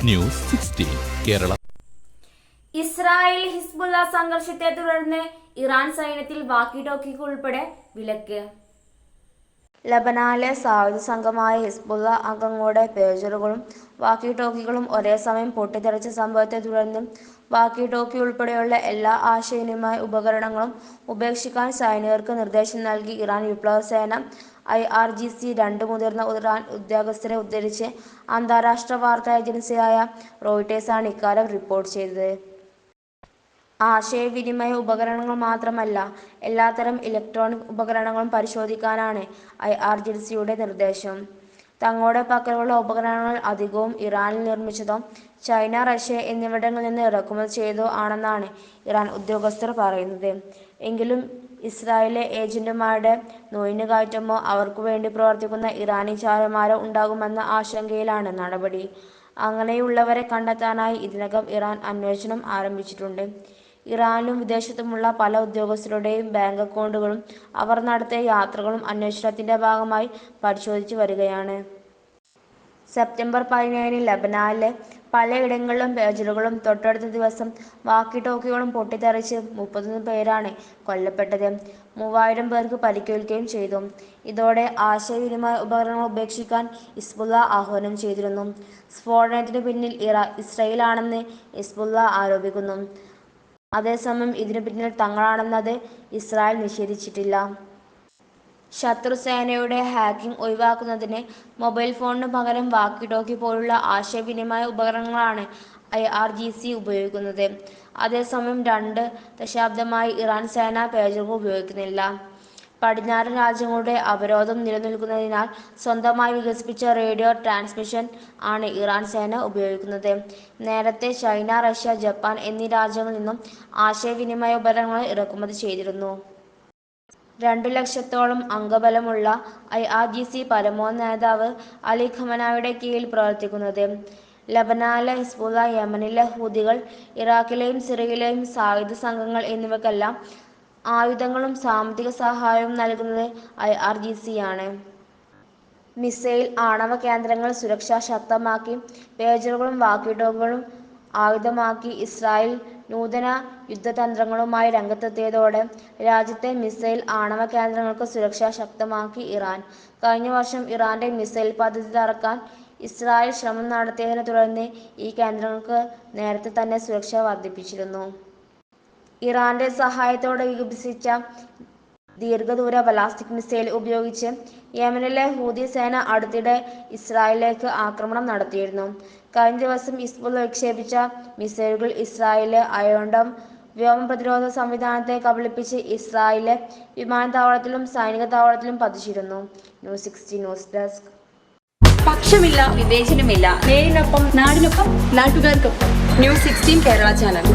News 16 Kerala. Israel Hezbollah സംഘർഷത്തെ തുടർന്ന് Iran സൈന്യത്തിൽ വാക്കി ടോക്കിക്ക് ഉൾപ്പെടെ വിലക്ക്. ലബനാനിലെ സായുധ സംഘമായ ഹിസ്ബുള്ള അംഗങ്ങളുടെ പേജറുകളും വാക്കി ടോക്കികളും ഒരേ സമയം പൊട്ടിത്തെറിച്ച സംഭവത്തെ തുടർന്ന് വാക്കി ടോക്കി ഉൾപ്പെടെയുള്ള എല്ലാ ആശയവിനിമയ ഉപകരണങ്ങളും ഉപേക്ഷിക്കാൻ സൈനികർക്ക് നിർദ്ദേശം നൽകി ഇറാൻ വിപ്ലവസേന IRGC. രണ്ട് മുതിർന്ന ഇറാൻ ഉദ്യോഗസ്ഥരെ ഉദ്ധരിച്ച് അന്താരാഷ്ട്ര വാർത്താ ഏജൻസിയായ റോയിട്ടേഴ്സാണ് ഇക്കാര്യം റിപ്പോർട്ട് ചെയ്തത്. ആശയവിനിമയ ഉപകരണങ്ങൾ മാത്രമല്ല, എല്ലാത്തരം ഇലക്ട്രോണിക് ഉപകരണങ്ങളും പരിശോധിക്കാനാണ് IRGCയുടെ നിർദ്ദേശം. തങ്ങളുടെ പക്കലുള്ള ഉപകരണങ്ങൾ അധികവും ഇറാനിൽ നിർമ്മിച്ചതോ ചൈന, റഷ്യ എന്നിവിടങ്ങളിൽ നിന്ന് ഇറക്കുമതി ചെയ്തതോ ആണെന്നാണ് ഇറാൻ ഉദ്യോഗസ്ഥർ പറയുന്നത്. എങ്കിലും ഇസ്രായേലിലെ ഏജന്റുമാരുടെ നുഴഞ്ഞുകയറ്റമോ അവർക്കുവേണ്ടി പ്രവർത്തിക്കുന്ന ഇറാനി ചാരന്മാരോ ഉണ്ടാകുമെന്ന ആശങ്കയിലാണ് നടപടി. അങ്ങനെയുള്ളവരെ കണ്ടെത്താനായി ഇതിനകം ഇറാൻ അന്വേഷണം ആരംഭിച്ചിട്ടുണ്ട്. ഇറാനിലും വിദേശത്തുമുള്ള പല ഉദ്യോഗസ്ഥരുടെയും ബാങ്ക് അക്കൗണ്ടുകളും അവർ നടത്തിയ യാത്രകളും അന്വേഷണത്തിന്റെ ഭാഗമായി പരിശോധിച്ചു വരികയാണ്. സെപ്റ്റംബർ 17 ലബനാനിലെ പലയിടങ്ങളിലും പേജറുകളും തൊട്ടടുത്ത ദിവസം വാക്കി ടോക്കികളും പൊട്ടിത്തെറിച്ച് 31 പേരാണ് കൊല്ലപ്പെട്ടത്. 3000 പേർക്ക് പരിക്കേൽക്കുകയും ചെയ്തു. ഇതോടെ ആശയവിനിമയ ഉപകരണങ്ങൾ ഉപേക്ഷിക്കാൻ ഹിസ്ബുള്ള ആഹ്വാനം ചെയ്തിരുന്നു. സ്ഫോടനത്തിനു പിന്നിൽ ഇസ്രായേലാണെന്ന് ഹിസ്ബുള്ള ആരോപിക്കുന്നു. അതേസമയം ഇതിനു പിന്നിൽ തങ്ങളാണെന്നത് ഇസ്രായേൽ നിഷേധിച്ചിട്ടില്ല. ശത്രുസേനയുടെ ഹാക്കിംഗ് ഒഴിവാക്കുന്നതിന് മൊബൈൽ ഫോണിനു പകരം വാക്കി ടോക്കി പോലുള്ള ആശയവിനിമയ ഉപകരണങ്ങളാണ് IRGC ഉപയോഗിക്കുന്നത്. അതേസമയം 2 ദശാബ്ദമായി ഇറാൻ സേന പേജറുകൾ ഉപയോഗിക്കുന്നില്ല. പടിഞ്ഞാറൻ രാജ്യങ്ങളുടെ അവരോധം നിലനിൽക്കുന്നതിനാൽ സ്വന്തമായി വികസിപ്പിച്ച റേഡിയോ ട്രാൻസ്മിഷൻ ആണ് ഇറാൻ സേന ഉപയോഗിക്കുന്നത്. നേരത്തെ ചൈന, റഷ്യ, ജപ്പാൻ എന്നീ രാജ്യങ്ങളിൽ നിന്നും ആശയവിനിമയ ഉപകരണങ്ങൾ ഇറക്കുമതി ചെയ്തിരുന്നു. 2 ലക്ഷത്തോളം അംഗബലമുള്ള IRGC പരമോന്നത നേതാവ് അലി ഖമനായുടെ കീഴിൽ പ്രവർത്തിക്കുന്നത്. ലബനാനിലെ ഹിസ്ബുള്ള, യമനിലെ ഹൂതികൾ, ഇറാഖിലെയും സിറിയയിലെയും സായുധ സംഘങ്ങൾ എന്നിവയ്ക്കെല്ലാം ആയുധങ്ങളും സാമ്പത്തിക സഹായവും നൽകുന്നത് IRGC ആണ്. മിസൈൽ, ആണവ കേന്ദ്രങ്ങൾ സുരക്ഷ ശക്തമാക്കി പേജറുകളും വാക്കി ടോക്കികളും ആയുധമാക്കി ഇസ്രായേൽ നൂതന യുദ്ധതന്ത്രങ്ങളുമായി രംഗത്തെത്തിയതോടെ രാജ്യത്തെ മിസൈൽ, ആണവ കേന്ദ്രങ്ങൾക്ക് സുരക്ഷ ശക്തമാക്കി ഇറാൻ. കഴിഞ്ഞ വർഷം ഇറാന്റെ മിസൈൽ പദ്ധതി തകർക്കാൻ ഇസ്രായേൽ ശ്രമം നടത്തിയതിനെ തുടർന്ന് ഈ കേന്ദ്രങ്ങൾക്ക് നേരത്തെ തന്നെ സുരക്ഷ വർദ്ധിപ്പിച്ചിരുന്നു. ഇറാന്റെ സഹായത്തോടെ വികസിപ്പിച്ച ദീർഘദൂര ബലാസ്റ്റിക് മിസൈൽ ഉപയോഗിച്ച് യമനിലെ ഹൂതി സേന അടുത്തിടെ ഇസ്രായേലിലേക്ക് ആക്രമണം നടത്തിയിരുന്നു. കഴിഞ്ഞ ദിവസം ഹിസ്ബുള്ള വിക്ഷേപിച്ച മിസൈലുകൾ ഇസ്രായേലിലെ അയൺ ഡോം വ്യോമ പ്രതിരോധ സംവിധാനത്തെ കബളിപ്പിച്ച് ഇസ്രായേലിലെ വിമാനത്താവളത്തിലും സൈനിക താവളത്തിലും പതിച്ചിരുന്നു. News 16 news desk. പക്ഷമില്ല, വിവേചനമില്ല. നേരിനൊപ്പം, നാടിനൊപ്പം, നാട്ടുകാർക്കൊപ്പം. News 16 Kerala channel.